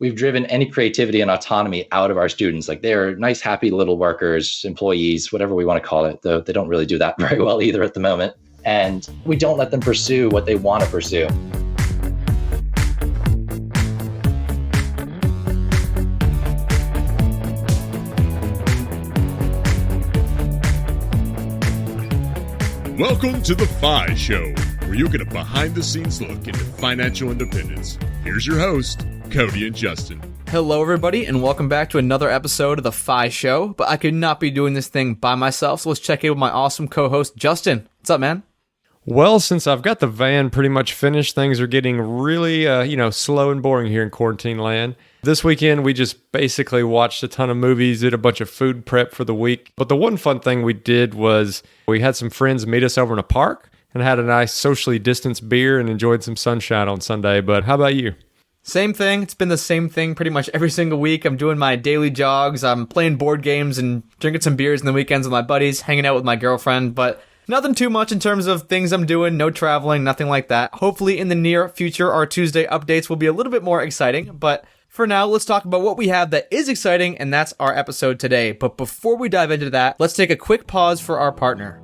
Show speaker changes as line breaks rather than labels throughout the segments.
we've driven any creativity and autonomy out of our students. Like they're nice, happy little workers, employees, whatever we want to call it, though they don't really do that very well either at the moment. And we don't let them pursue what they want to pursue.
Welcome to the Phi Show, where you get a behind-the-scenes look into financial independence. Here's your host, Cody and Justin.
Hello, everybody, and welcome back to another episode of the Phi Show. But I could not be doing this thing by myself, so let's check in with my awesome co-host, Justin. What's up, man?
Well, since I've got the van pretty much finished, things are getting really, slow and boring here in quarantine land. This weekend, we just basically watched a ton of movies, did a bunch of food prep for the week. But the one fun thing we did was we had some friends meet us over in a park and had a nice socially distanced beer and enjoyed some sunshine on Sunday. But how about you?
Same thing. It's been the same thing pretty much every single week. I'm doing my daily jogs. I'm playing board games and drinking some beers in the weekends with my buddies, hanging out with my girlfriend. But nothing too much in terms of things I'm doing, no traveling, nothing like that. Hopefully in the near future, our Tuesday updates will be a little bit more exciting. But for now, let's talk about what we have that is exciting, and that's our episode today. But before we dive into that, let's take a quick pause for our partner.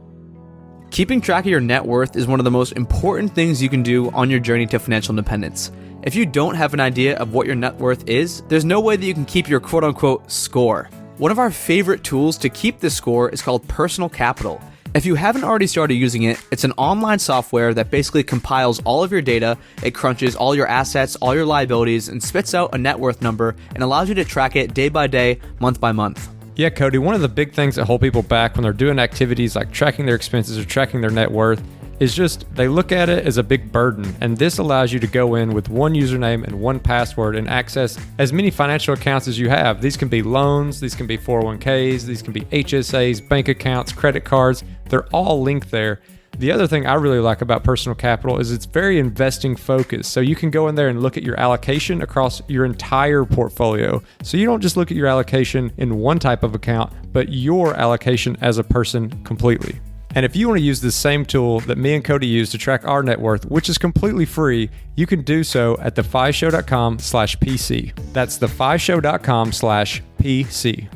Keeping track of your net worth is one of the most important things you can do on your journey to financial independence. If you don't have an idea of what your net worth is, there's no way that you can keep your quote-unquote score. One of our favorite tools to keep this score is called Personal Capital. If you haven't already started using it, it's an online software that basically compiles all of your data, it crunches all your assets, all your liabilities, and spits out a net worth number and allows you to track it day by day, month by month.
Yeah, Cody, one of the big things that hold people back when they're doing activities like tracking their expenses or tracking their net worth is just they look at it as a big burden, and this allows you to go in with one username and one password and access as many financial accounts as you have. These can be loans, these can be 401ks, these can be HSAs, bank accounts, credit cards. They're all linked there. The other thing I really like about Personal Capital is it's very investing focused. So you can go in there and look at your allocation across your entire portfolio. So you don't just look at your allocation in one type of account, but your allocation as a person completely. And if you want to use the same tool that me and Cody use to track our net worth, which is completely free, you can do so at thephishow.com/PC. That's thephishow.com/PC.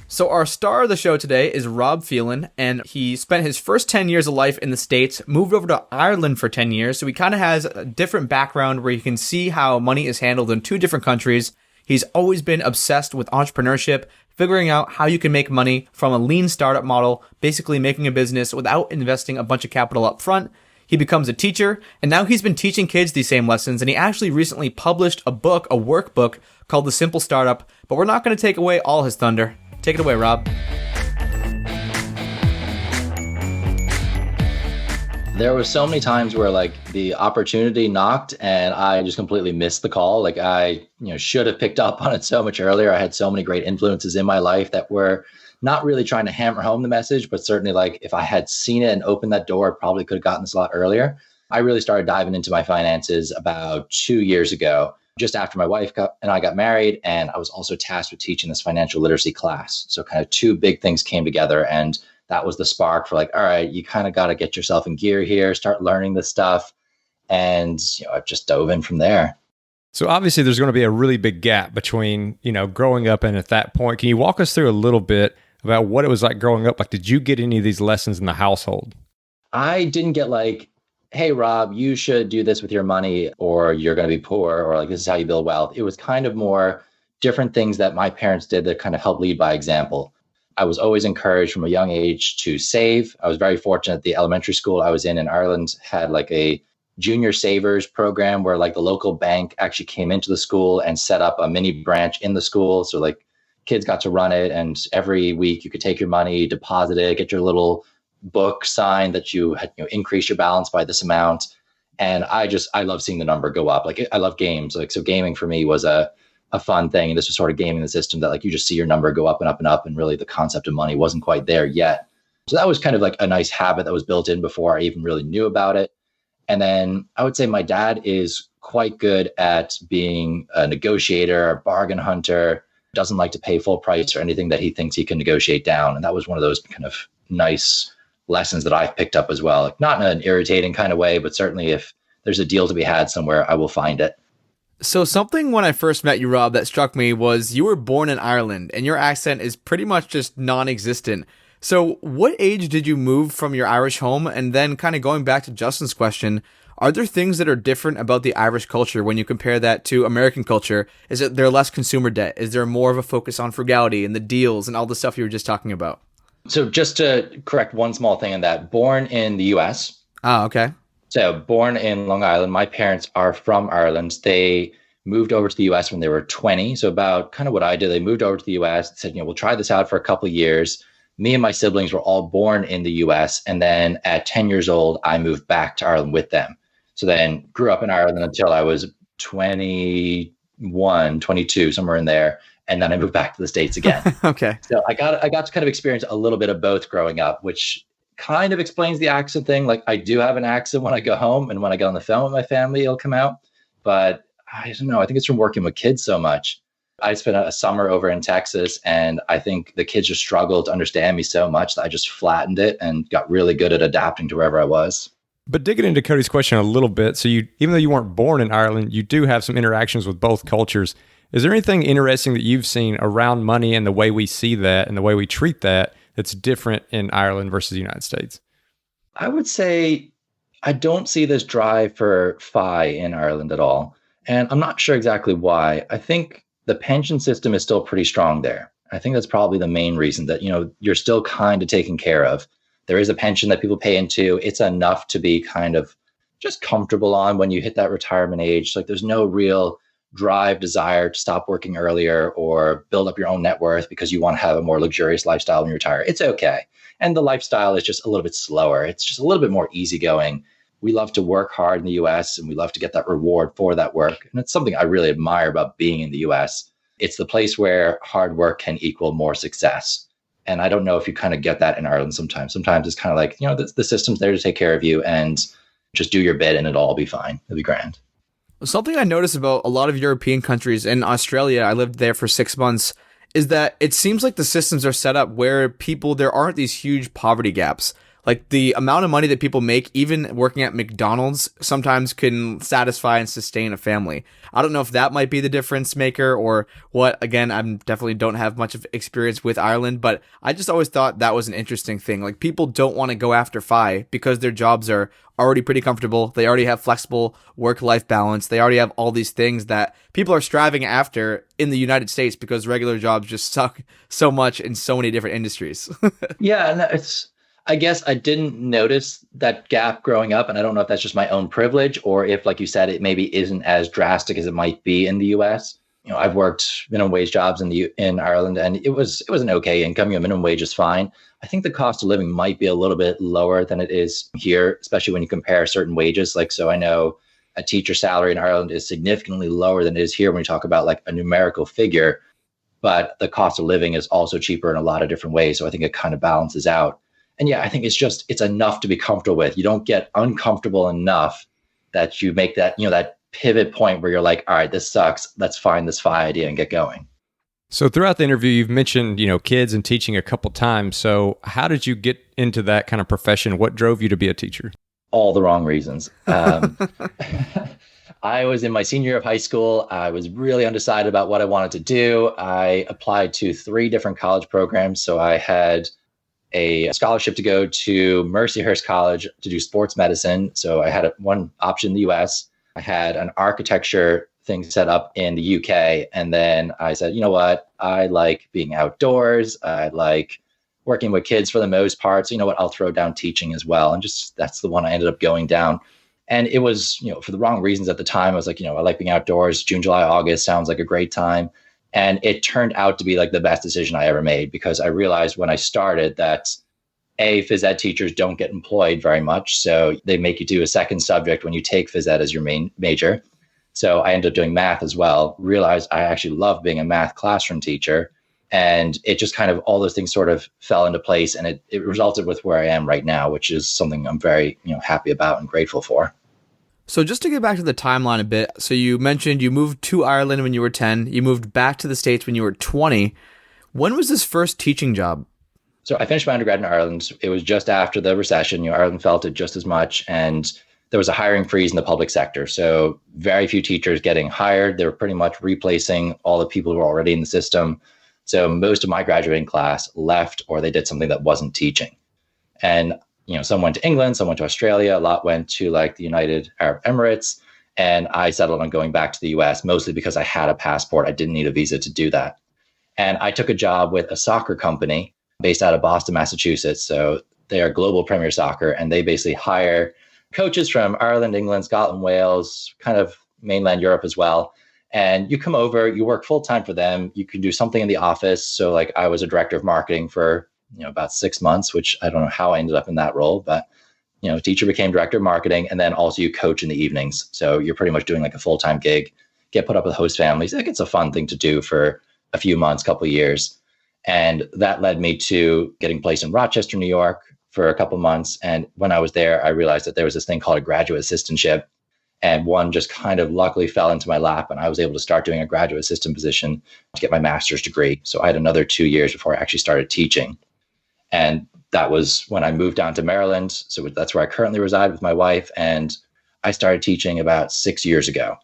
So our star of the show today is Rob Phelan, and he spent his first 10 years of life in the States, moved over to Ireland for 10 years, so he kind of has a different background where you can see how money is handled in two different countries. He's always been obsessed with entrepreneurship, figuring out how you can make money from a lean startup model, basically making a business without investing a bunch of capital up front. He becomes a teacher, and now he's been teaching kids these same lessons, and he actually recently published a book, a workbook, called The Simple Startup, but we're not going to take away all his thunder. Take it away, Rob.
There were so many times where like the opportunity knocked and I just completely missed the call. Like I, should have picked up on it so much earlier. I had so many great influences in my life that were not really trying to hammer home the message, but certainly like if I had seen it and opened that door, I probably could have gotten this a lot earlier. I really started diving into my finances about 2 years ago, just after my wife and I got married. And I was also tasked with teaching this financial literacy class. So kind of two big things came together, and that was the spark for like, all right, you kind of got to get yourself in gear here, start learning this stuff. And I've just dove in from there.
So obviously there's going to be a really big gap between, growing up and at that point. Can you walk us through a little bit about what it was like growing up? Like, did you get any of these lessons in the household?
I didn't get like, hey, Rob, you should do this with your money or you're going to be poor, or like, this is how you build wealth. It was kind of more different things that my parents did that kind of helped lead by example. I was always encouraged from a young age to save. I was very fortunate. The elementary school I was in Ireland had like a junior savers program where like the local bank actually came into the school and set up a mini branch in the school. So like kids got to run it, and every week you could take your money, deposit it, get your little book signed that you had increase your balance by this amount. And I love seeing the number go up. Like I love games. Like, so gaming for me was a fun thing. And this was sort of gaming the system that like you just see your number go up and up and up. And really the concept of money wasn't quite there yet. So that was kind of like a nice habit that was built in before I even really knew about it. And then I would say my dad is quite good at being a negotiator, a bargain hunter, doesn't like to pay full price for anything that he thinks he can negotiate down. And that was one of those kind of nice lessons that I've picked up as well. Like not in an irritating kind of way, but certainly if there's a deal to be had somewhere, I will find it.
So something when I first met you, Rob, that struck me was you were born in Ireland and your accent is pretty much just non-existent. So what age did you move from your Irish home? And then kind of going back to Justin's question, are there things that are different about the Irish culture when you compare that to American culture? Is it there less consumer debt? Is there more of a focus on frugality and the deals and all the stuff you were just talking about?
So just to correct one small thing on that, born in the US.
Ah, okay.
So born in Long Island, my parents are from Ireland. They moved over to the US when they were 20. So about kind of what I did, they moved over to the US and said, we'll try this out for a couple of years. Me and my siblings were all born in the US. And then at 10 years old, I moved back to Ireland with them. So then grew up in Ireland until I was 21, 22, somewhere in there. And then I moved back to the States again.
Okay.
So I got to kind of experience a little bit of both growing up, which kind of explains the accent thing. Like I do have an accent when I go home, and when I get on the phone with my family, it'll come out. But I don't know. I think it's from working with kids so much. I spent a summer over in Texas, and I think the kids just struggled to understand me so much that I just flattened it and got really good at adapting to wherever I was.
But digging into Cody's question a little bit, so even though you weren't born in Ireland, you do have some interactions with both cultures. Is there anything interesting that you've seen around money and the way we see that and the way we treat that that's different in Ireland versus the United States?
I would say I don't see this drive for FI in Ireland at all. And I'm not sure exactly why. I think the pension system is still pretty strong there. I think that's probably the main reason that, you're still kind of taken care of. There is a pension that people pay into. It's enough to be kind of just comfortable on when you hit that retirement age. Like there's no real drive, desire to stop working earlier or build up your own net worth because you want to have a more luxurious lifestyle when you retire. It's okay. And the lifestyle is just a little bit slower. It's just a little bit more easygoing. We love to work hard in the US and we love to get that reward for that work. And it's something I really admire about being in the US. It's the place where hard work can equal more success. And I don't know if you kind of get that in Ireland sometimes. Sometimes it's kind of like, the system's there to take care of you and just do your bit and it'll all be fine. It'll be grand.
Something I noticed about a lot of European countries and Australia, I lived there for 6 months, is that it seems like the systems are set up where there aren't these huge poverty gaps. Like the amount of money that people make, even working at McDonald's, sometimes can satisfy and sustain a family. I don't know if that might be the difference maker or what. Again, I definitely don't have much of experience with Ireland, but I just always thought that was an interesting thing. Like people don't want to go after FI because their jobs are already pretty comfortable. They already have flexible work-life balance. They already have all these things that people are striving after in the United States because regular jobs just suck so much in so many different industries.
Yeah, no, I guess I didn't notice that gap growing up, and I don't know if that's just my own privilege or if, like you said, it maybe isn't as drastic as it might be in the US. I've worked minimum wage jobs in Ireland, and it was an okay income. Minimum wage is fine. I think the cost of living might be a little bit lower than it is here, especially when you compare certain wages. So I know a teacher salary in Ireland is significantly lower than it is here when you talk about like a numerical figure, but the cost of living is also cheaper in a lot of different ways. So I think it kind of balances out. And yeah, I think it's enough to be comfortable with. You don't get uncomfortable enough that you make that, that pivot point where you're like, all right, this sucks. Let's find this FI idea and get going.
So throughout the interview, you've mentioned, kids and teaching a couple times. So how did you get into that kind of profession? What drove you to be a teacher?
All the wrong reasons. I was in my senior year of high school. I was really undecided about what I wanted to do. I applied to 3 different college programs. So I had a scholarship to go to Mercyhurst College to do sports medicine. So I had one option in the US. I had an architecture thing set up in the UK. And then I said, you know what? I like being outdoors. I like working with kids for the most part. So you know what? I'll throw down teaching as well. And that's the one I ended up going down. And it was, for the wrong reasons at the time. I was like, I like being outdoors. June, July, August sounds like a great time. And it turned out to be like the best decision I ever made because I realized when I started that phys ed teachers don't get employed very much. So they make you do a second subject when you take phys ed as your main major. So I ended up doing math as well, realized I actually love being a math classroom teacher. And it just kind of, all those things sort of fell into place and it resulted with where I am right now, which is something I'm very, happy about and grateful for.
So just to get back to the timeline a bit, so you mentioned you moved to Ireland when you were 10, you moved back to the States when you were 20. When was this first teaching job?
So I finished my undergrad in Ireland. It was just after the recession. Ireland felt it just as much. And there was a hiring freeze in the public sector. So very few teachers getting hired. They were pretty much replacing all the people who were already in the system. So most of my graduating class left, or they did something that wasn't teaching. And, some went to England, some went to Australia, a lot went to like the United Arab Emirates. And I settled on going back to the US, mostly because I had a passport. I didn't need a visa to do that. And I took a job with a soccer company based out of Boston, Massachusetts. So they are global Premier Soccer, and they basically hire coaches from Ireland, England, Scotland, Wales, kind of mainland Europe as well. And you come over, you work full time for them. You can do something in the office. So like I was a director of marketing for, about 6 months, which I don't know how I ended up in that role, but teacher became director of marketing, and then also you coach in the evenings. So you're pretty much doing like a full-time gig, get put up with host families. Like it's a fun thing to do for a few months, couple of years. And that led me to getting placed in Rochester, New York for a couple of months. And when I was there, I realized that there was this thing called a graduate assistantship. And one just kind of luckily fell into my lap, and I was able to start doing a graduate assistant position to get my master's degree. So I had another 2 years before I actually started teaching. And that was when I moved down to Maryland. So that's where I currently reside with my wife. And I started teaching about 6 years ago.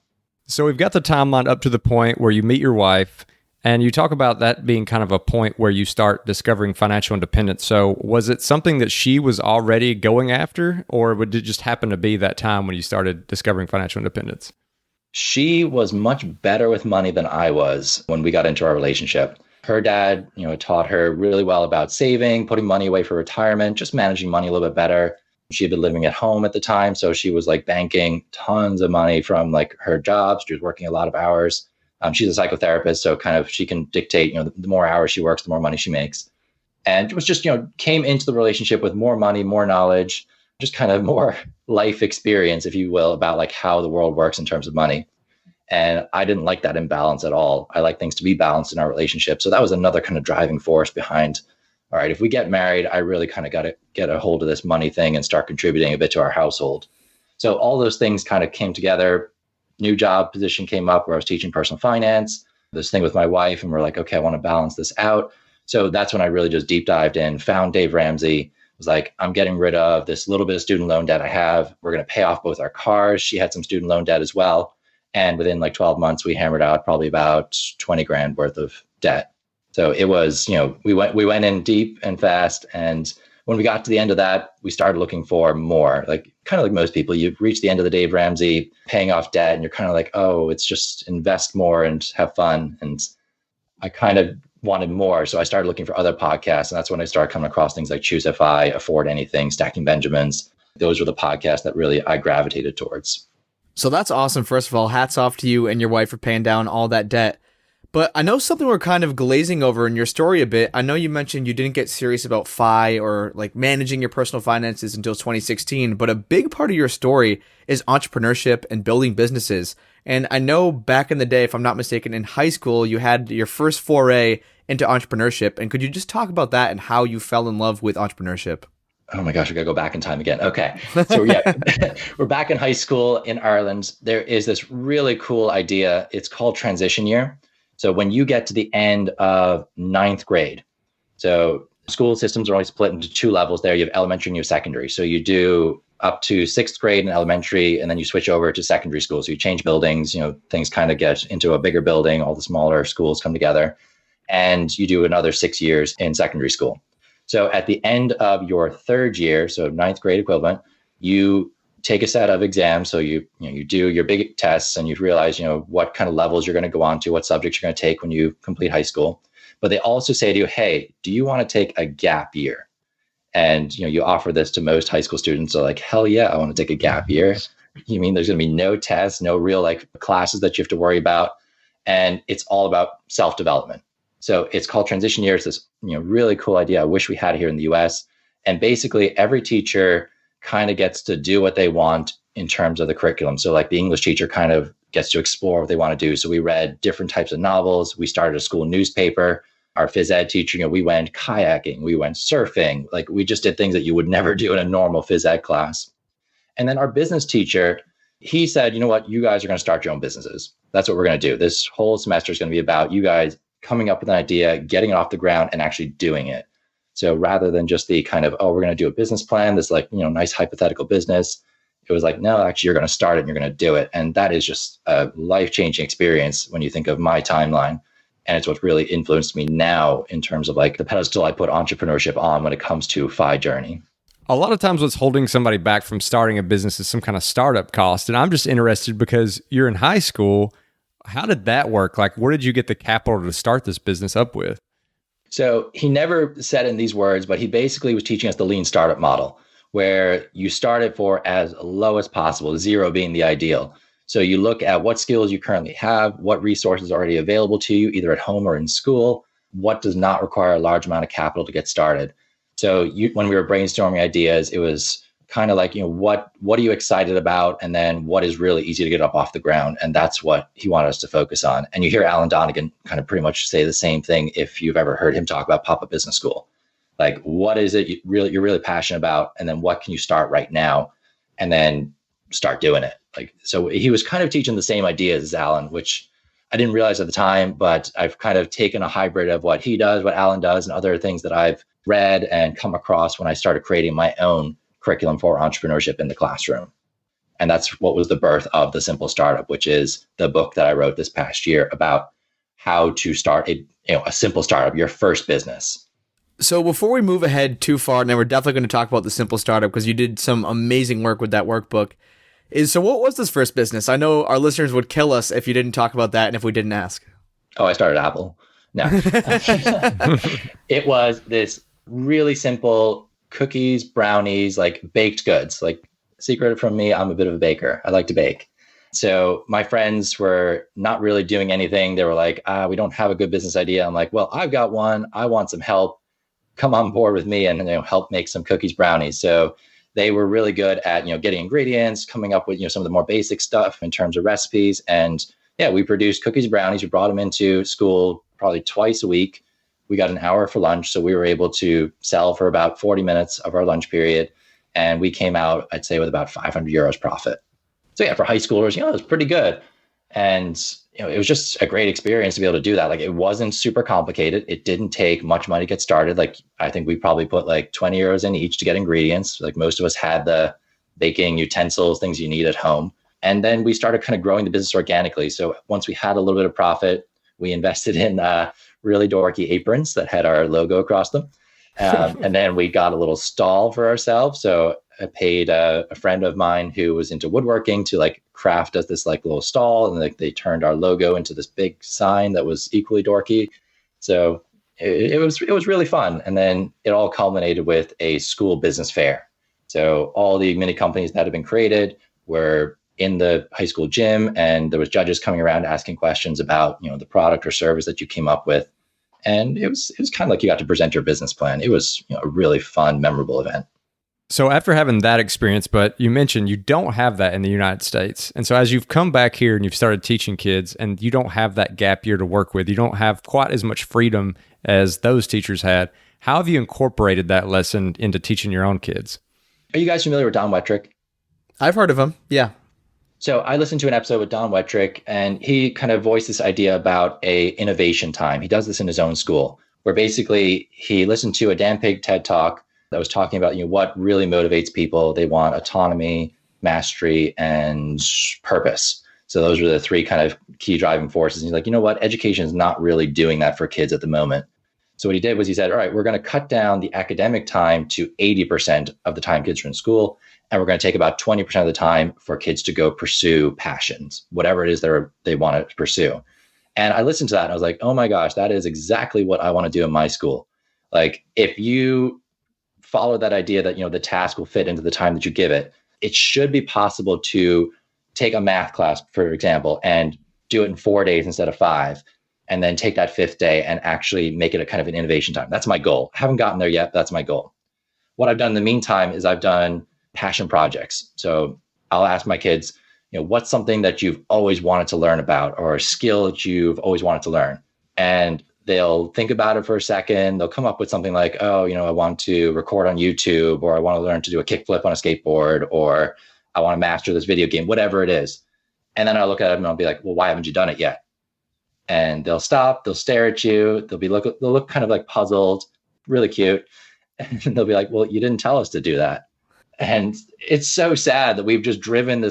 So we've got the timeline up to the point where you meet your wife, and you talk about that being kind of a point where you start discovering financial independence. So was it something that she was already going after, or would it just happen to be that time when you started discovering financial independence?
She was much better with money than I was when we got into our relationship. Her dad, taught her really well about saving, putting money away for retirement, just managing money a little bit better. She had been living at home at the time, so she was like banking tons of money from like her jobs. She was working a lot of hours. She's a psychotherapist, so kind of she can dictate, the more hours she works, the more money she makes. And it was just, came into the relationship with more money, more knowledge, just kind of more life experience, if you will, about like how the world works in terms of money. And I didn't like that imbalance at all. I like things to be balanced in our relationship. So that was another kind of driving force behind, all right, if we get married, I really kind of got to get a hold of this money thing and start contributing a bit to our household. So all those things kind of came together. New job position came up where I was teaching personal finance, this thing with my wife, and we're like, okay, I want to balance this out. So that's when I really just deep dived in, found Dave Ramsey, was like, I'm getting rid of this little bit of student loan debt I have. We're going to pay off both our cars. She had some student loan debt as well. And within like 12 months, we hammered out probably about 20 grand worth of debt. So it was, we went in deep and fast. And when we got to the end of that, we started looking for more, like kind of like most people, you reach the end of the Dave Ramsey paying off debt and you're kind of like, oh, it's just invest more and have fun. And I kind of wanted more. So I started looking for other podcasts. And that's when I started coming across things like Choose FI, Afford Anything, Stacking Benjamins. Those were the podcasts that really I gravitated towards.
So that's awesome. First of all, hats off to you and your wife for paying down all that debt. But I know something we're kind of glazing over in your story a bit. I know you mentioned you didn't get serious about FI or like managing your personal finances until 2016, but a big part of your story is entrepreneurship and building businesses. And I know back in the day, if I'm not mistaken, in high school, you had your first foray into entrepreneurship. And could you just talk about that and how you fell in love with entrepreneurship?
Oh my gosh, I gotta go back in time again. Okay. So yeah, we're back in high school in Ireland. There is this really cool idea. It's called transition year. So when you get to the end of 9th grade, so school systems are only split into 2 levels there. You have elementary and you have secondary. So you do up to 6th grade in elementary, and then you switch over to secondary school. So you change buildings, things kind of get into a bigger building, all the smaller schools come together, and you do another 6 years in secondary school. So at the end of your 3rd year, so 9th grade equivalent, you take a set of exams. So you do your big tests and you realize, what kind of levels you're going to go on to, what subjects you're going to take when you complete high school. But they also say to you, hey, do you want to take a gap year? And, you offer this to most high school students. So like, hell yeah, I want to take a gap year. You mean there's going to be no tests, no real like classes that you have to worry about. And it's all about self-development. So it's called transition year. It's this, really cool idea. I wish we had it here in the US. And basically every teacher kind of gets to do what they want in terms of the curriculum. So like the English teacher kind of gets to explore what they want to do. So we read different types of novels. We started a school newspaper. Our phys ed teacher, we went kayaking, we went surfing. Like we just did things that you would never do in a normal phys ed class. And then our business teacher, he said, you know what, you guys are going to start your own businesses. That's what we're going to do. This whole semester is going to be about you guys coming up with an idea, getting it off the ground and actually doing it. So rather than just the kind of, oh, we're going to do a business plan, this like, nice hypothetical business, It was like, no, actually, you're going to start it and you're going to do it. And that is just a life-changing experience when you think of my timeline. And it's what really influenced me now in terms of like the pedestal I put entrepreneurship on when it comes to Phi journey.
A lot of times what's holding somebody back from starting a business is some kind of startup cost. And I'm just interested because you're in high school. How did that work? Like, where did you get the capital to start this business up with?
So he never said in these words, but he basically was teaching us the lean startup model, where you start it for as low as possible, 0 being the ideal. So you look at what skills you currently have, what resources are already available to you, either at home or in school, what does not require a large amount of capital to get started. So when we were brainstorming ideas, it was kind of like, what are you excited about? And then what is really easy to get up off the ground? And that's what he wanted us to focus on. And you hear Alan Donegan kind of pretty much say the same thing if you've ever heard him talk about Pop-Up Business School. Like, what is it you're really passionate about? And then what can you start right now? And then start doing it. Like, so he was kind of teaching the same ideas as Alan, which I didn't realize at the time, but I've kind of taken a hybrid of what he does, what Alan does, and other things that I've read and come across when I started creating my own curriculum for entrepreneurship in the classroom. And that's what was the birth of The Simple Startup, which is the book that I wrote this past year about how to start a simple startup, your first business.
So before we move ahead too far, and then we're definitely going to talk about The Simple Startup because you did some amazing work with that workbook. So what was this first business? I know our listeners would kill us if you didn't talk about that and if we didn't ask.
Oh, I started Apple. No. It was this really simple cookies, brownies, like baked goods. Like, secret from me, I'm a bit of a baker. I like to bake. So my friends were not really doing anything. They were like, we don't have a good business idea. I'm like, well, I've got one. I want some help. Come on board with me and help make some cookies, brownies. So they were really good at getting ingredients, coming up with some of the more basic stuff in terms of recipes. And yeah, we produced cookies, brownies. We brought them into school probably twice a week. We got an hour for lunch, so we were able to sell for about 40 minutes of our lunch period, and we came out, I'd say, with about 500 euros profit. So yeah, for high schoolers, it was pretty good. And it was just a great experience to be able to do that. Like, it wasn't super complicated. It didn't take much money to get started. Like, I think we probably put like 20 euros in each to get ingredients. Like, most of us had the baking utensils, things you need at home. And then we started kind of growing the business organically. So once we had a little bit of profit, we invested in really dorky aprons that had our logo across them. And then we got a little stall for ourselves. So I paid a friend of mine who was into woodworking to like craft us this like little stall, and like they turned our logo into this big sign that was equally dorky. So it was really fun. And then it all culminated with a school business fair. So all the mini companies that had been created were in the high school gym, and there was judges coming around asking questions about the product or service that you came up with. And it was kind of like you got to present your business plan. It was a really fun, memorable event.
So after having that experience, but you mentioned you don't have that in the United States. And so as you've come back here and you've started teaching kids and you don't have that gap year to work with, you don't have quite as much freedom as those teachers had. How have you incorporated that lesson into teaching your own kids?
Are you guys familiar with Don Wettrick?
I've heard of him. Yeah.
So I listened to an episode with Don Wettrick, and he kind of voiced this idea about a innovation time. He does this in his own school, where basically he listened to a Dan Pig TED Talk that was talking about what really motivates people. They want autonomy, mastery, and purpose. So those are the three kind of key driving forces. And he's like, you know what? Education is not really doing that for kids at the moment. So what he did was he said, all right, we're going to cut down the academic time to 80% of the time kids are in school. And we're going to take about 20% of the time for kids to go pursue passions, whatever it is they want to pursue. And I listened to that and I was like, oh my gosh, that is exactly what I want to do in my school. Like, if you follow that idea that, the task will fit into the time that you give it, it should be possible to take a math class, for example, and do it in 4 days instead of 5. And then take that 5th day and actually make it a kind of an innovation time. That's my goal. I haven't gotten there yet, but that's my goal. What I've done in the meantime is I've done passion projects. So I'll ask my kids, what's something that you've always wanted to learn about, or a skill that you've always wanted to learn? And they'll think about it for a second. They'll come up with something like, I want to record on YouTube, or I want to learn to do a kickflip on a skateboard, or I want to master this video game, whatever it is. And then I'll look at them and I'll be like, well, why haven't you done it yet? And they'll stop, they'll stare at you, they'll look kind of like puzzled, really cute. And they'll be like, well, you didn't tell us to do that. And it's so sad that we've driven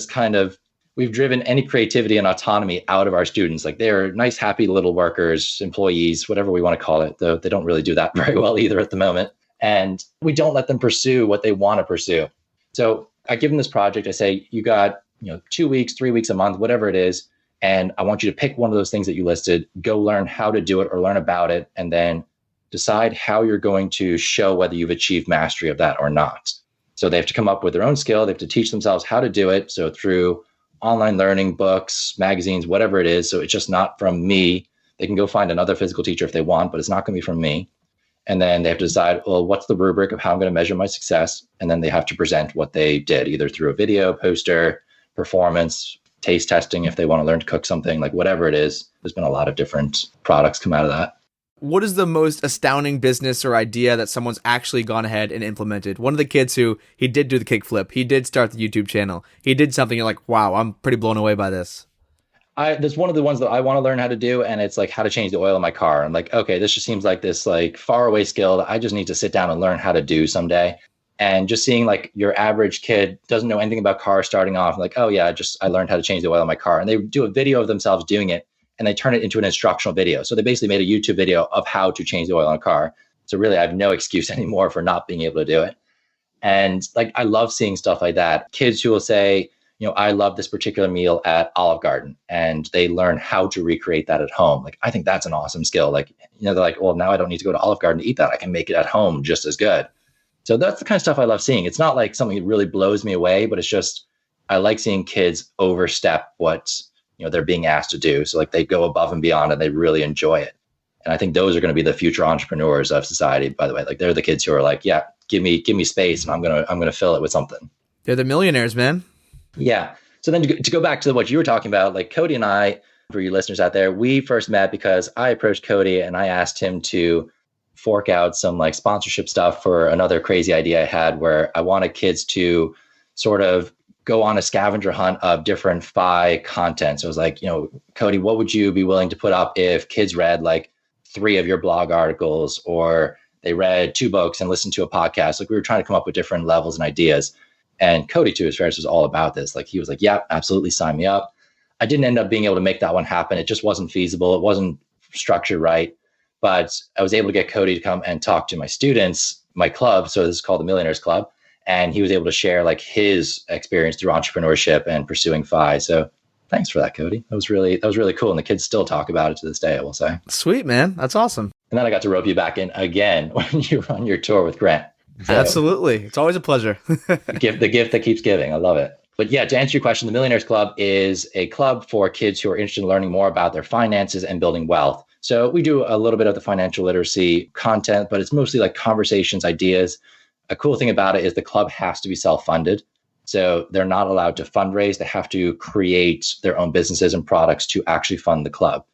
any creativity and autonomy out of our students. Like they're nice, happy little workers, employees, whatever we want to call it, though they don't really do that very well either at the moment. And we don't let them pursue what they want to pursue. So I give them this project. I say, you got, 2 weeks, 3 weeks, a month, whatever it is. And I want you to pick one of those things that you listed, go learn how to do it or learn about it, and then decide how you're going to show whether you've achieved mastery of that or not. So they have to come up with their own skill. They have to teach themselves how to do it. So through online learning, books, magazines, whatever it is. So it's just not from me. They can go find another physical teacher if they want, but it's not going to be from me. And then they have to decide, well, what's the rubric of how I'm going to measure my success? And then they have to present what they did, either through a video, poster, performance, taste testing, if they want to learn to cook something, like whatever it is. There's been a lot of different products come out of that.
What is the most astounding business or idea that someone's actually gone ahead and implemented? One of the kids he did do the kickflip, he did start the YouTube channel, he did something you're like, wow, I'm pretty blown away by this.
There's one of the ones that I want to learn how to do, and it's like how to change the oil in my car. I'm like, okay, this just seems like this like faraway skill that I just need to sit down and learn how to do someday. And just seeing like your average kid doesn't know anything about cars starting off, like, oh yeah, I learned how to change the oil in my car. And they do a video of themselves doing it, and they turn it into an instructional video. So they basically made a YouTube video of how to change the oil in a car. So really, I have no excuse anymore for not being able to do it. And like, I love seeing stuff like that. Kids who will say, I love this particular meal at Olive Garden, and they learn how to recreate that at home. Like, I think that's an awesome skill. Like, they're like, well, now I don't need to go to Olive Garden to eat that. I can make it at home just as good. So that's the kind of stuff I love seeing. It's not like something that really blows me away, but it's just, I like seeing kids overstep what, they're being asked to do. So like they go above and beyond and they really enjoy it. And I think those are going to be the future entrepreneurs of society, by the way. Like they're the kids who are like, yeah, give me space and I'm going to fill it with something.
They're the millionaires, man.
Yeah. So then to go back to what you were talking about, like Cody and I, for you listeners out there, we first met because I approached Cody and I asked him to fork out some like sponsorship stuff for another crazy idea I had where I wanted kids to sort of go on a scavenger hunt of different FI content. So I was like, Cody, what would you be willing to put up if kids read like 3 of your blog articles, or they read 2 books and listened to a podcast? Like we were trying to come up with different levels and ideas. And Cody, to his fairness, was all about this. Like he was like, yeah, absolutely, sign me up. I didn't end up being able to make that one happen. It just wasn't feasible. It wasn't structured right. But I was able to get Cody to come and talk to my students, my club. So this is called the Millionaires Club. And he was able to share like his experience through entrepreneurship and pursuing FI. So thanks for that, Cody. That was really cool. And the kids still talk about it to this day, I will say.
Sweet, man. That's awesome.
And then I got to rope you back in again when you run your tour with Grant. So,
absolutely. It's always a pleasure.
the gift that keeps giving. I love it. But yeah, to answer your question, the Millionaires Club is a club for kids who are interested in learning more about their finances and building wealth. So we do a little bit of the financial literacy content, but it's mostly like conversations, ideas. A cool thing about it is the club has to be self-funded. So they're not allowed to fundraise. They have to create their own businesses and products to actually fund the club.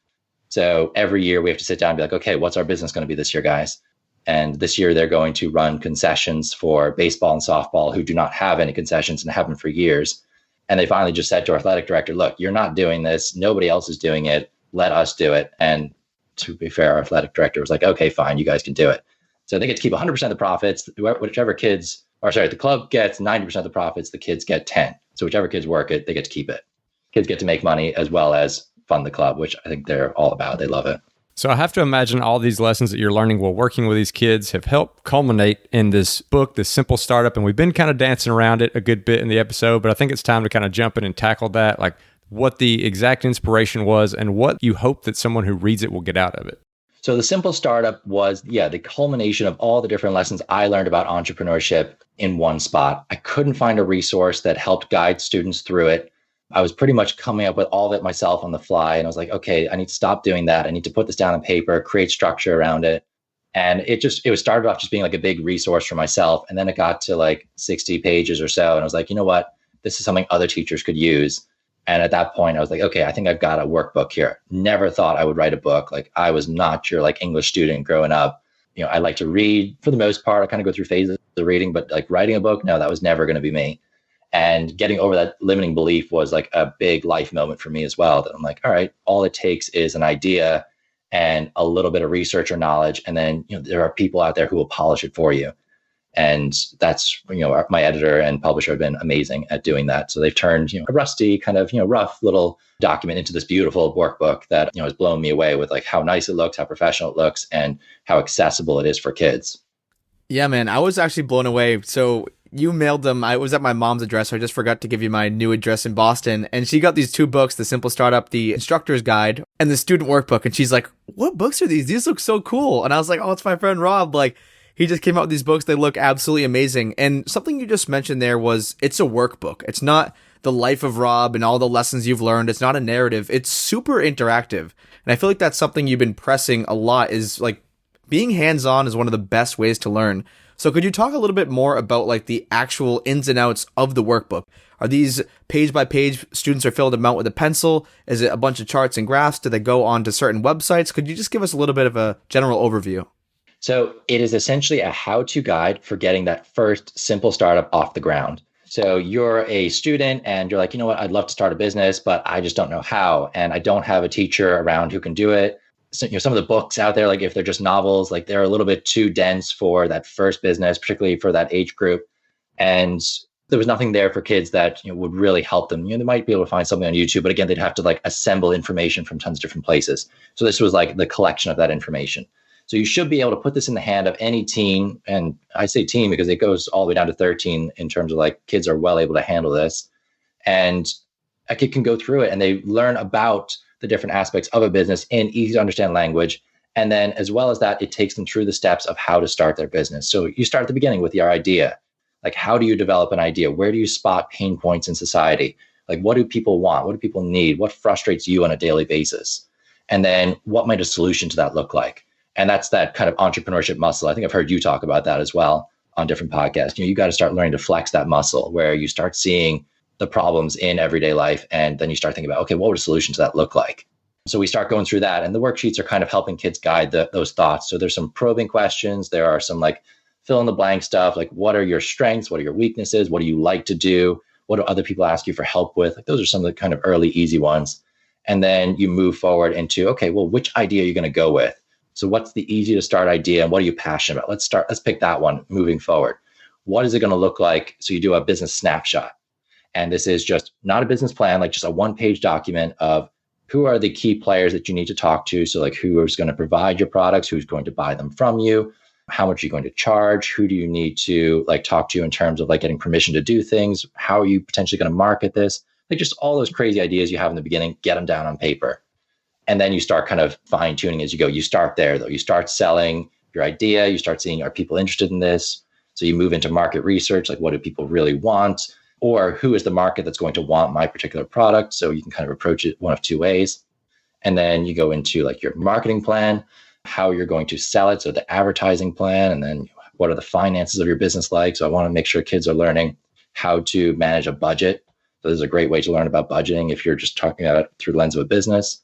So every year we have to sit down and be like, okay, what's our business going to be this year, guys? And this year they're going to run concessions for baseball and softball who do not have any concessions and haven't for years. And they finally just said to our athletic director, look, you're not doing this. Nobody else is doing it. Let us do it. And to be fair, our athletic director was like, okay, fine, you guys can do it. So they get to keep 100% of the profits. The club gets 90% of the profits, the kids get 10. So whichever kids work it, they get to keep it. Kids get to make money as well as fund the club, which I think they're all about. They love it.
So I have to imagine all these lessons that you're learning while working with these kids have helped culminate in this book, this simple startup. And we've been kind of dancing around it a good bit in the episode, but I think it's time to kind of jump in and tackle that, like what the exact inspiration was and what you hope that someone who reads it will get out of it.
So the simple startup was, the culmination of all the different lessons I learned about entrepreneurship in one spot. I couldn't find a resource that helped guide students through it. I was pretty much coming up with all of it myself on the fly. And I was like, okay, I need to stop doing that. I need to put this down on paper, create structure around it. And it was started off just being like a big resource for myself. And then it got to like 60 pages or so. And I was like, you know what? This is something other teachers could use. And at that point, I was like, okay, I think I've got a workbook here. Never thought I would write a book. Like I was not your like English student growing up. I like to read for the most part. I kind of go through phases of reading, but like writing a book, no, that was never going to be me. And getting over that limiting belief was like a big life moment for me as well. That I'm like, all right, all it takes is an idea and a little bit of research or knowledge. And then, there are people out there who will polish it for you. And that's, my editor and publisher have been amazing at doing that. So they've turned, a rusty kind of, rough little document into this beautiful workbook that, has blown me away with like how nice it looks, how professional it looks, and how accessible it is for kids.
Yeah, man, I was actually blown away. So you mailed them. I was at my mom's address, so I just forgot to give you my new address in Boston. And she got these 2 books, The Simple Startup, The Instructor's Guide, and The Student Workbook. And she's like, what books are these? These look so cool. And I was like, oh, it's my friend Rob. Like, he just came out with these books. They look absolutely amazing. And something you just mentioned there was it's a workbook. It's not the life of Rob and all the lessons you've learned. It's not a narrative. It's super interactive. And I feel like that's something you've been pressing a lot, is like being hands-on is one of the best ways to learn. So could you talk a little bit more about like the actual ins and outs of the workbook? Are these page by page, students are filling them out with a pencil? Is it a bunch of charts and graphs? Do they go on to certain websites? Could you just give us a little bit of a general overview?
So it is essentially a how-to guide for getting that first simple startup off the ground. So you're a student and you're like, you know what, I'd love to start a business, but I just don't know how. And I don't have a teacher around who can do it. So, some of the books out there, like if they're just novels, like they're a little bit too dense for that first business, particularly for that age group. And there was nothing there for kids that would really help them. They might be able to find something on YouTube, but again, they'd have to like assemble information from tons of different places. So this was like the collection of that information. So you should be able to put this in the hand of any teen. And I say teen because it goes all the way down to 13 in terms of like kids are well able to handle this. And a kid can go through it and they learn about the different aspects of a business in easy to understand language. And then as well as that, it takes them through the steps of how to start their business. So you start at the beginning with your idea. Like, how do you develop an idea? Where do you spot pain points in society? Like, what do people want? What do people need? What frustrates you on a daily basis? And then what might a solution to that look like? And that's that kind of entrepreneurship muscle. I think I've heard you talk about that as well on different podcasts. You got to start learning to flex that muscle where you start seeing the problems in everyday life. And then you start thinking about, okay, what would a solution to that look like? So we start going through that. And the worksheets are kind of helping kids guide those thoughts. So there's some probing questions. There are some like fill in the blank stuff. Like, what are your strengths? What are your weaknesses? What do you like to do? What do other people ask you for help with? Like, those are some of the kind of early, easy ones. And then you move forward into, okay, well, which idea are you going to go with? So what's the easy to start idea and what are you passionate about? Let's pick that one moving forward. What is it going to look like? So you do a business snapshot. And this is just not a business plan, like just a 1-page document of who are the key players that you need to talk to. So like who is going to provide your products, who's going to buy them from you, how much are you going to charge, who do you need to like talk to in terms of like getting permission to do things, how are you potentially going to market this? Like just all those crazy ideas you have in the beginning, get them down on paper. And then you start kind of fine tuning as you go. You start there though. You start selling your idea. You start seeing, are people interested in this? So you move into market research, like what do people really want? Or who is the market that's going to want my particular product? So you can kind of approach it one of 2 ways. And then you go into like your marketing plan, how you're going to sell it. So the advertising plan, and then what are the finances of your business like? So I want to make sure kids are learning how to manage a budget. So this is a great way to learn about budgeting if you're just talking about it through the lens of a business.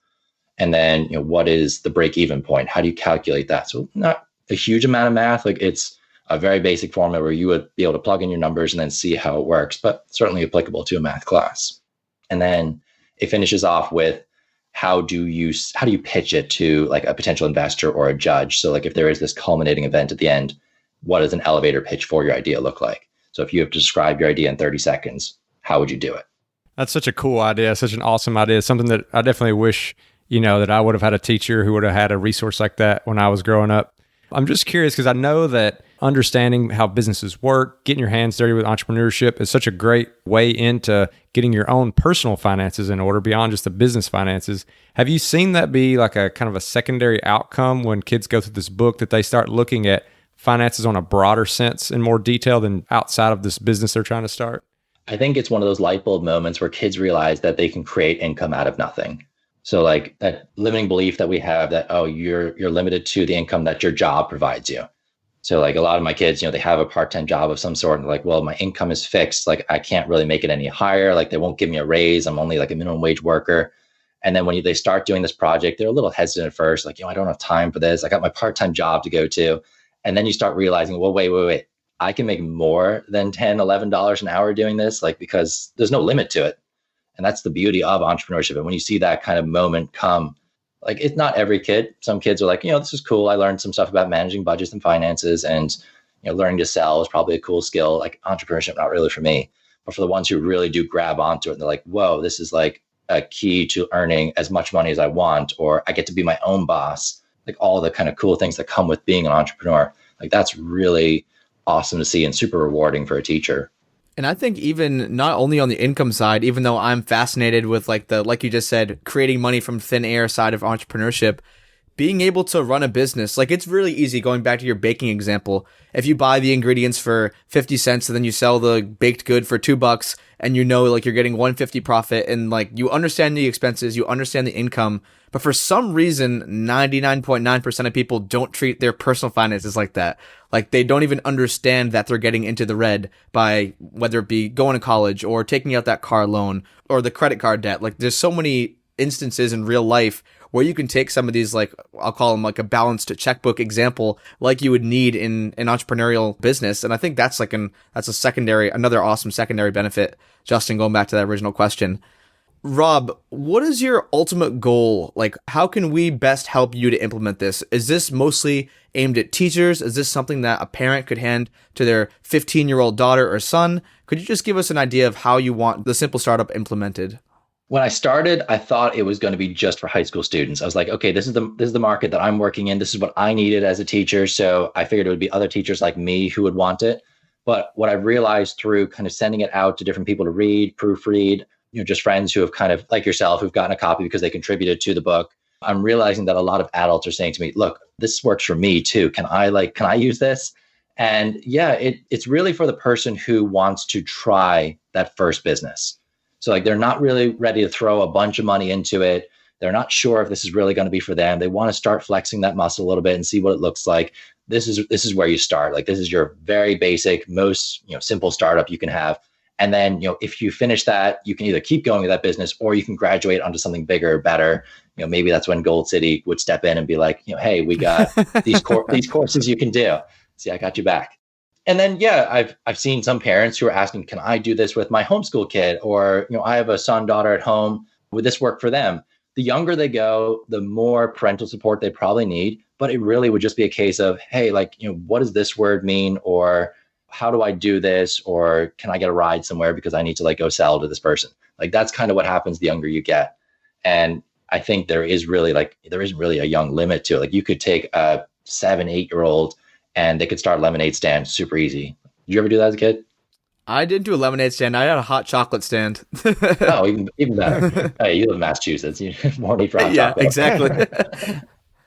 And then, what is the break-even point? How do you calculate that? So not a huge amount of math. Like it's a very basic formula where you would be able to plug in your numbers and then see how it works, but certainly applicable to a math class. And then it finishes off with how do you pitch it to like a potential investor or a judge? So like if there is this culminating event at the end, what does an elevator pitch for your idea look like? So if you have to describe your idea in 30 seconds, how would you do it?
That's such a cool idea, such an awesome idea, something that I definitely wish, that I would have had a teacher who would have had a resource like that when I was growing up. I'm just curious because I know that understanding how businesses work, getting your hands dirty with entrepreneurship is such a great way into getting your own personal finances in order beyond just the business finances. Have you seen that be like a kind of a secondary outcome when kids go through this book, that they start looking at finances on a broader sense in more detail than outside of this business they're trying to start?
I think it's one of those light bulb moments where kids realize that they can create income out of nothing. So like that limiting belief that we have that, oh, you're limited to the income that your job provides you. So like a lot of my kids, they have a part-time job of some sort and like, well, my income is fixed. Like I can't really make it any higher. Like they won't give me a raise. I'm only like a minimum wage worker. And then when they start doing this project, they're a little hesitant at first. Like, I don't have time for this. I got my part-time job to go to. And then you start realizing, well, wait. I can make more than $10, $11 an hour doing this, like, because there's no limit to it. And that's the beauty of entrepreneurship. And when you see that kind of moment come, like it's not every kid. Some kids are like, this is cool. I learned some stuff about managing budgets and finances. And, learning to sell is probably a cool skill. Like entrepreneurship, not really for me. But for the ones who really do grab onto it, and they're like, whoa, this is like a key to earning as much money as I want, or I get to be my own boss, like all the kind of cool things that come with being an entrepreneur. Like that's really awesome to see and super rewarding for a teacher.
And I think even not only on the income side, even though I'm fascinated with like you just said, creating money from thin air side of entrepreneurship, being able to run a business, like it's really easy. Going back to your baking example, if you buy the ingredients for 50 cents and then you sell the baked good for $2 and like you're getting 150 profit and like you understand the expenses, you understand the income, but for some reason, 99.9% of people don't treat their personal finances like that. Like they don't even understand that they're getting into the red by whether it be going to college or taking out that car loan or the credit card debt. Like there's so many instances in real life where you can take some of these, like I'll call them like a balanced checkbook example, like you would need in an entrepreneurial business. And I think that's another awesome secondary benefit. Justin, going back to that original question, Rob, what is your ultimate goal? Like, how can we best help you to implement this? Is this mostly aimed at teachers? Is this something that a parent could hand to their 15-year-old daughter or son? Could you just give us an idea of how you want the Simple Startup implemented?
When I started, I thought it was going to be just for high school students. I was like, okay, this is the market that I'm working in. This is what I needed as a teacher. So I figured it would be other teachers like me who would want it. But what I've realized through kind of sending it out to different people to read, proofread, just friends who have kind of like yourself, who've gotten a copy because they contributed to the book, I'm realizing that a lot of adults are saying to me, look, this works for me too. Can I use this? And yeah, it's really for the person who wants to try that first business. So like they're not really ready to throw a bunch of money into it. They're not sure if this is really going to be for them. They want to start flexing that muscle a little bit and see what it looks like. This is where you start. Like this is your very basic, most simple startup you can have. And then if you finish that, you can either keep going with that business or you can graduate onto something bigger, better. Maybe that's when Gold City would step in and be like, hey, we got these courses you can do. See, I got you back. And then, yeah, I've seen some parents who are asking, can I do this with my homeschool kid? Or, I have a son, daughter at home. Would this work for them? The younger they go, the more parental support they probably need. But it really would just be a case of, hey, like, what does this word mean? Or how do I do this? Or can I get a ride somewhere because I need to go sell to this person? Like, that's kind of what happens the younger you get. And I think there isn't really a young limit to it. Like, you could take a 7-8-year-old and they could start a lemonade stand super easy. Did you ever do that as a kid?
I didn't do a lemonade stand. I had a hot chocolate stand.
Oh, even better. Hey, you live in Massachusetts. You more need for hot chocolate.
Yeah, exactly.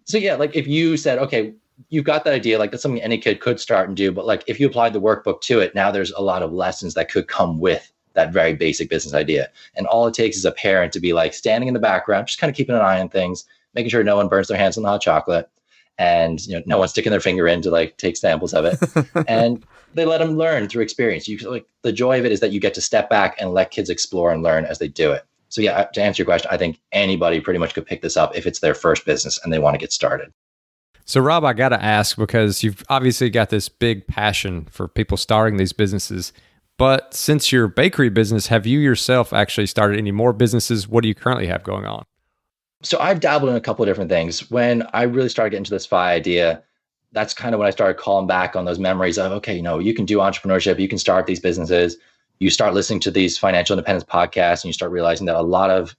So yeah, like if you said, okay, you've got that idea, like that's something any kid could start and do, but like if you applied the workbook to it, now there's a lot of lessons that could come with that very basic business idea. And all it takes is a parent to be like standing in the background, just kind of keeping an eye on things, making sure no one burns their hands on the hot chocolate. And no one's sticking their finger in to take samples of it. And they let them learn through experience. The joy of it is that you get to step back and let kids explore and learn as they do it. So yeah, to answer your question, I think anybody pretty much could pick this up if it's their first business and they want to get started.
So Rob, I got to ask, because you've obviously got this big passion for people starting these businesses, but since your bakery business, have you yourself actually started any more businesses? What do you currently have going on?
So I've dabbled in a couple of different things. When I really started getting into this FI idea, that's kind of when I started calling back on those memories of, okay, you can do entrepreneurship, you can start these businesses, you start listening to these financial independence podcasts, and you start realizing that a lot of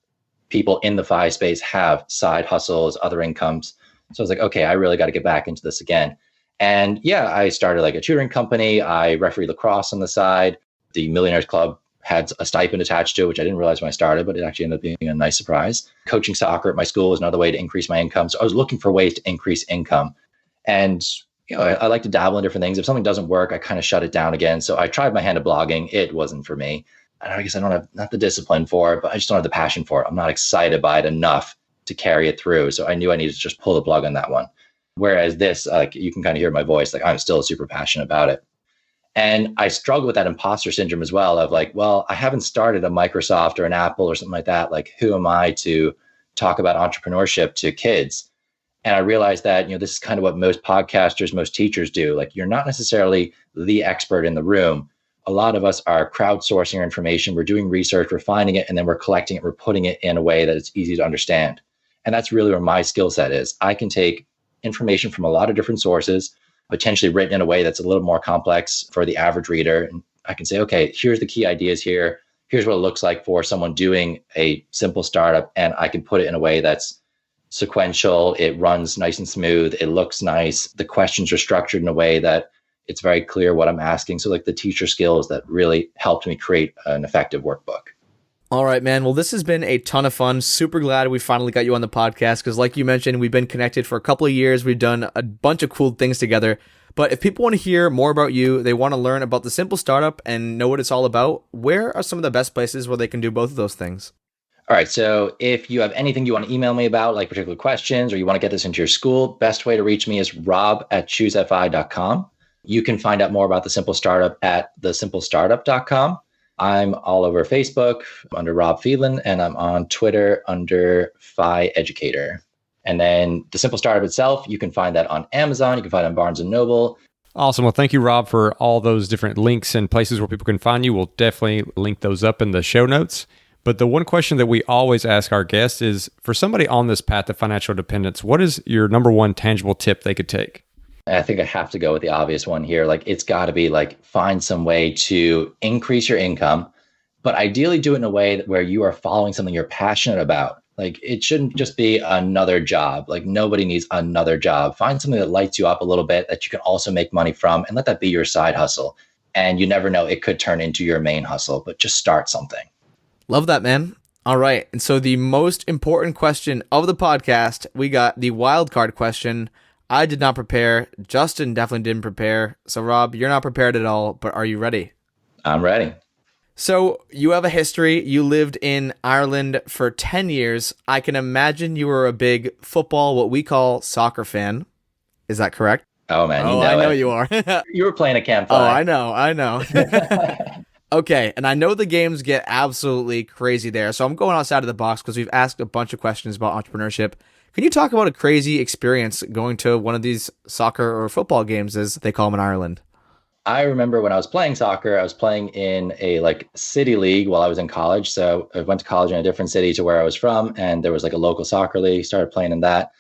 people in the FI space have side hustles, other incomes. So I was like, okay, I really got to get back into this again. And yeah, I started a tutoring company. I referee lacrosse on the side. The Millionaires Club had a stipend attached to it, which I didn't realize when I started, but it actually ended up being a nice surprise. Coaching soccer at my school was another way to increase my income. So I was looking for ways to increase income. And I like to dabble in different things. If something doesn't work, I kind of shut it down again. So I tried my hand at blogging. It wasn't for me. And I guess I don't have not the discipline for it, but I just don't have the passion for it. I'm not excited by it enough to carry it through. So I knew I needed to just pull the plug on that one. Whereas this, you can kind of hear my voice, I'm still super passionate about it. And I struggle with that imposter syndrome as well of well, I haven't started a Microsoft or an Apple or something like that. Who am I to talk about entrepreneurship to kids? And I realized that, this is kind of what most podcasters, most teachers do. You're not necessarily the expert in the room. A lot of us are crowdsourcing our information. We're doing research, we're finding it, and then we're collecting it, we're putting it in a way that it's easy to understand. And that's really where my skill set is. I can take information from a lot of different sources, potentially written in a way that's a little more complex for the average reader. And I can say, okay, here's the key ideas here. Here's what it looks like for someone doing a simple startup. And I can put it in a way that's sequential. It runs nice and smooth. It looks nice. The questions are structured in a way that it's very clear what I'm asking. So like the teacher skills that really helped me create an effective workbook.
All right, man. Well, this has been a ton of fun. Super glad we finally got you on the podcast because like you mentioned, we've been connected for a couple of years. We've done a bunch of cool things together. But if people want to hear more about you, they want to learn about the simple startup and know what it's all about, where are some of the best places where they can do both of those things?
All right. So if you have anything you want to email me about, like particular questions, or you want to get this into your school, best way to reach me is rob@choosefi.com. You can find out more about The Simple Startup at thesimplestartup.com. I'm all over Facebook under Rob Phelan, and I'm on Twitter under Phi Educator. And then The Simple Startup itself, you can find that on Amazon. You can find it on Barnes & Noble.
Awesome. Well, thank you, Rob, for all those different links and places where people can find you. We'll definitely link those up in the show notes. But the one question that we always ask our guests is, for somebody on this path to financial independence, what is your number one tangible tip they could take?
I think I have to go with the obvious one here. Like, it's got to be like, find some way to increase your income, but ideally do it in a way where you are following something you're passionate about. Like, it shouldn't just be another job. Like, nobody needs another job. Find something that lights you up a little bit that you can also make money from, and let that be your side hustle. And you never know, it could turn into your main hustle, but just start something.
Love that, man. All right. And so the most important question of the podcast, we got the wildcard question. I did not prepare. Justin definitely didn't prepare. So Rob, you're not prepared at all, but are you ready?
I'm ready.
So you have a history. You lived in Ireland for 10 years. I can imagine you were a big football, what we call soccer fan. Is that correct?
Oh, man.
I know you are.
You were playing a camp.
Oh, I know. Okay, and I know the games get absolutely crazy there. So I'm going outside of the box because we've asked a bunch of questions about entrepreneurship. Can you talk about a crazy experience going to one of these soccer or football games, as they call them in Ireland?
I remember when I was playing soccer, I was playing in a like city league while I was in college. So I went to college in a different city to where I was from, and there was like a local soccer league, started playing in that.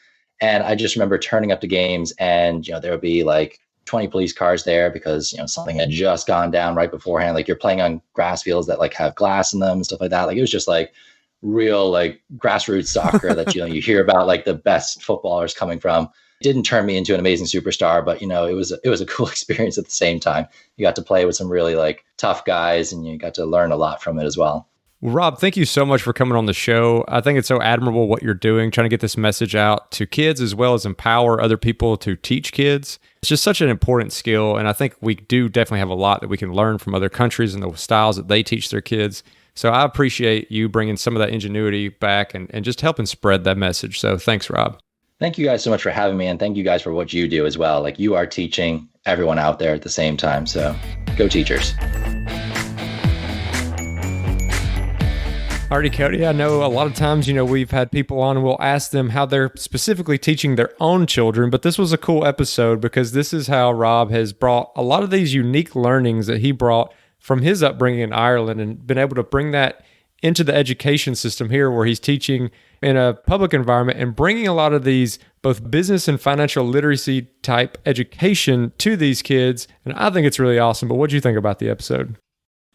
And I just remember turning up to games, and there would be like 20 police cars there because something had just gone down right beforehand. Like, you're playing on grass fields that like have glass in them and stuff like that. Like, it was just like real like grassroots soccer that you hear about, like the best footballers coming from. It didn't turn me into an amazing superstar, but it was a cool experience at the same time. You got to play with some really like tough guys, and you got to learn a lot from it as well.
Well, Rob, thank you so much for coming on the show. I think it's so admirable what you're doing, trying to get this message out to kids as well as empower other people to teach kids. It's just such an important skill, and I think we do definitely have a lot that we can learn from other countries and the styles that they teach their kids. So I appreciate you bringing some of that ingenuity back and just helping spread that message. So thanks, Rob.
Thank you guys so much for having me, and thank you guys for what you do as well. Like, you are teaching everyone out there at the same time. So go teachers.
Alrighty, Cody, I know a lot of times, we've had people on and we'll ask them how they're specifically teaching their own children, but this was a cool episode because this is how Rob has brought a lot of these unique learnings that he brought from his upbringing in Ireland and been able to bring that into the education system here where he's teaching in a public environment and bringing a lot of these both business and financial literacy type education to these kids. And I think it's really awesome. But what do you think about the episode?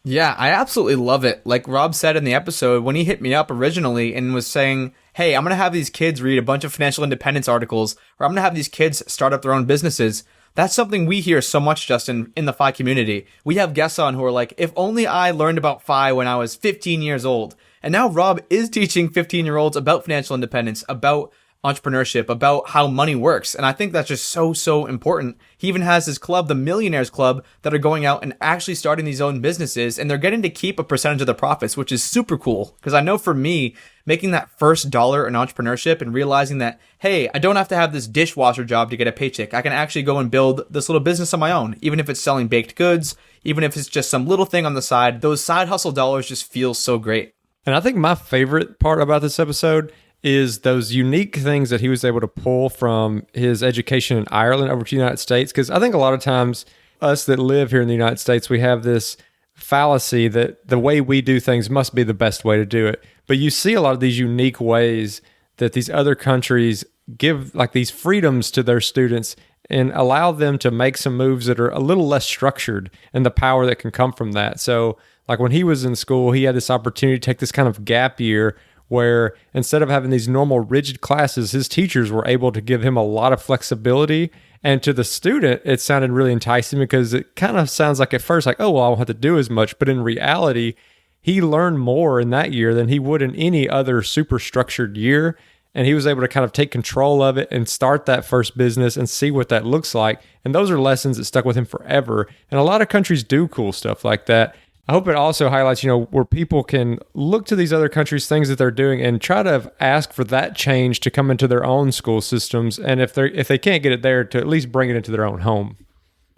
Yeah, I absolutely love it. Like Rob said in the episode, when he hit me up originally and was saying, hey, I'm going to have these kids read a bunch of financial independence articles, or I'm going to have these kids start up their own businesses. That's something we hear so much, Justin, in the FI community. We have guests on who are like, if only I learned about FI when I was 15 years old. And now Rob is teaching 15-year-olds about financial independence, about entrepreneurship, about how money works. And I think that's just so important. He even has his club, the Millionaires Club, that are going out and actually starting these own businesses, and they're getting to keep a percentage of the profits, which is super cool. Because I know for me, making that first dollar in entrepreneurship and realizing that, hey, I don't have to have this dishwasher job to get a paycheck. I can actually go and build this little business on my own, even if it's selling baked goods, even if it's just some little thing on the side. Those side hustle dollars just feel so great.
And I think my favorite part about this episode is those unique things that he was able to pull from his education in Ireland over to the United States. Because I think a lot of times us that live here in the United States, we have this fallacy that the way we do things must be the best way to do it. But you see a lot of these unique ways that these other countries give like these freedoms to their students and allow them to make some moves that are a little less structured and the power that can come from that. So like when he was in school, he had this opportunity to take this kind of gap year where instead of having these normal rigid classes, his teachers were able to give him a lot of flexibility. And to the student, it sounded really enticing because it kind of sounds like at first like, oh, well, I won't have to do as much. But in reality, he learned more in that year than he would in any other super structured year. And he was able to kind of take control of it and start that first business and see what that looks like. And those are lessons that stuck with him forever. And a lot of countries do cool stuff like that. I hope it also highlights, where people can look to these other countries, things that they're doing, and try to ask for that change to come into their own school systems. And if they can't get it there, to at least bring it into their own home.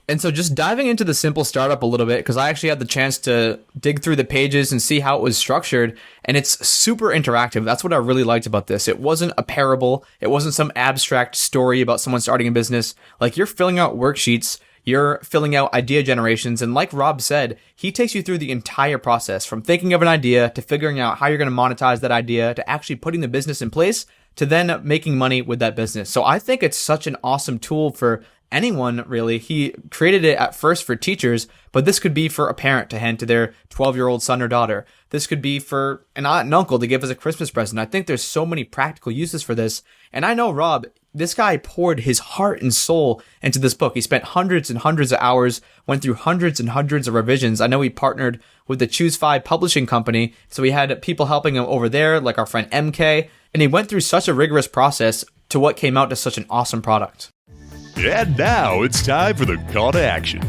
And so just diving into the Simple Startup a little bit, because I actually had the chance to dig through the pages and see how it was structured, and it's super interactive. That's what I really liked about this. It wasn't a parable. It wasn't some abstract story about someone starting a business. Like, you're filling out worksheets, you're filling out idea generations, and like Rob said, he takes you through the entire process, from thinking of an idea to figuring out how you're going to monetize that idea to actually putting the business in place to then making money with that business. So I think it's such an awesome tool for anyone, really. He created it at first for teachers, but this could be for a parent to hand to their 12-year-old son or daughter. This could be for an aunt and uncle to give as a Christmas present. I think there's so many practical uses for this. And I know, Rob, this guy poured his heart and soul into this book. He spent hundreds and hundreds of hours, went through hundreds and hundreds of revisions. I know he partnered with the Choose 5 publishing company, so he had people helping him over there, like our friend MK, and he went through such a rigorous process to what came out to such an awesome product.
And now it's time for the call to action.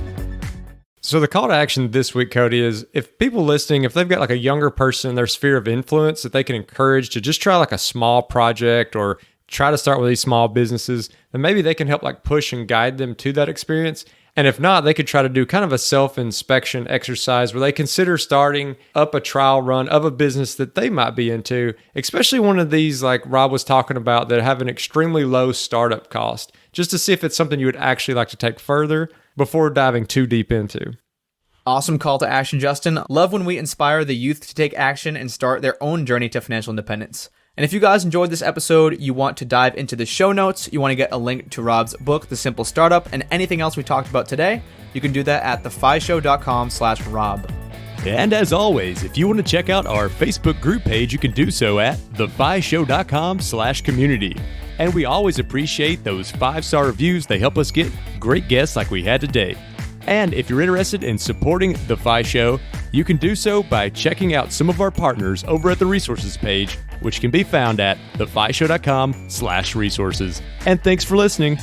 So the call to action this week, Cody, is if people listening, if they've got like a younger person in their sphere of influence that they can encourage to just try like a small project or try to start with these small businesses, then maybe they can help like push and guide them to that experience. And if not, they could try to do kind of a self-inspection exercise where they consider starting up a trial run of a business that they might be into, especially one of these like Rob was talking about that have an extremely low startup cost, just to see if it's something you would actually like to take further before diving too deep into.
Awesome call to action, Justin. Love when we inspire the youth to take action and start their own journey to financial independence. And if you guys enjoyed this episode, you want to dive into the show notes, you want to get a link to Rob's book, The Simple Startup, and anything else we talked about today, you can do that at thephishow.com/Rob.
And as always, if you want to check out our Facebook group page, you can do so at thephishow.com/community. And we always appreciate those 5-star reviews. They help us get great guests like we had today. And if you're interested in supporting The Phi Show, you can do so by checking out some of our partners over at the resources page, which can be found at thephishow.com/resources. And thanks for listening.